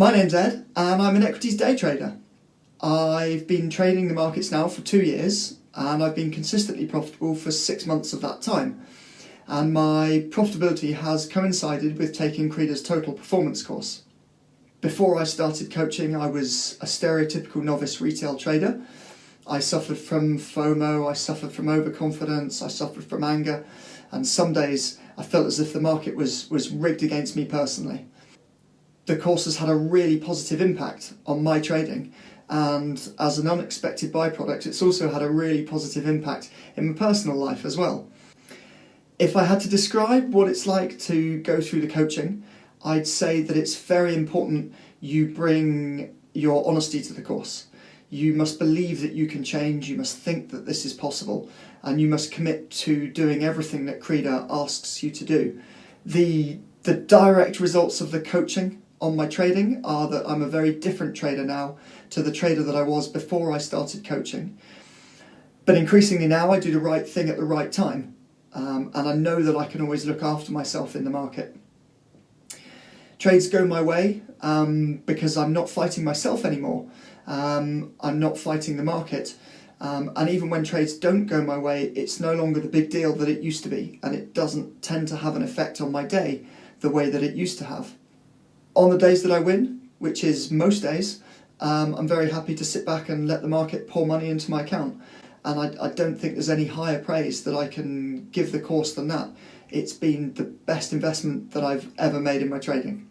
My name's Ed and I'm an Equities Day Trader. I've been trading the markets now for 2 years and I've been consistently profitable for 6 months of that time. And my profitability has coincided with taking Créde's Total Performance course. Before I started coaching, I was a stereotypical novice retail trader. I suffered from FOMO, I suffered from overconfidence, I suffered from anger, and some days I felt as if the market was rigged against me personally. The course has had a really positive impact on my trading, and as an unexpected byproduct, it's also had a really positive impact in my personal life as well. If I had to describe what it's like to go through the coaching, I'd say that it's very important you bring your honesty to the course. You must believe that you can change, you must think that this is possible, and you must commit to doing everything that Créde asks you to do. The direct results of the coaching on my trading are that I'm a very different trader now to the trader that I was before I started coaching. But increasingly now I do the right thing at the right time, and I know that I can always look after myself in the market. Trades go my way because I'm not fighting myself anymore. I'm not fighting the market. And even when trades don't go my way, it's no longer the big deal that it used to be, and it doesn't tend to have an effect on my day the way that it used to have. On the days that I win, which is most days, I'm very happy to sit back and let the market pour money into my account. And I don't think there's any higher praise that I can give the course than that. It's been the best investment that I've ever made in my trading.